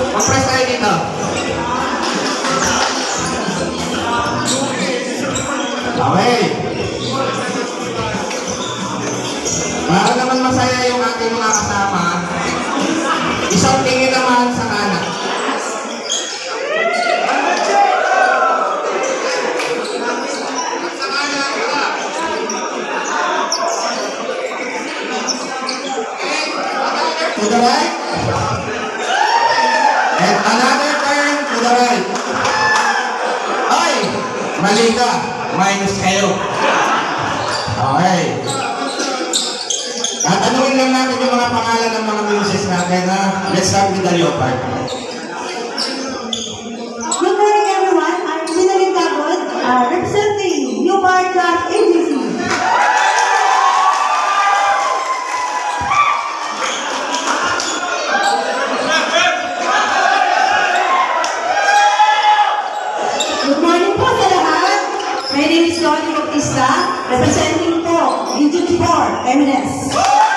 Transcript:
Mag-press tayo dito. Okay. Para naman masaya yung ating mga kasama, isang tingin naman sa kanan. To the right. And another turn to the right. Ay! Mali ka. Minus kayo. Okay. At anuin lang natin yung mga pangalan ng mga muses natin, ha? Let's start with the leopard. Good morning, everyone. I'm Sinalyn Tagod, representing Leopard Craft Agency. Good morning po sa lahat. My name is Lonnie Bautista, representing po Region 4, MNS.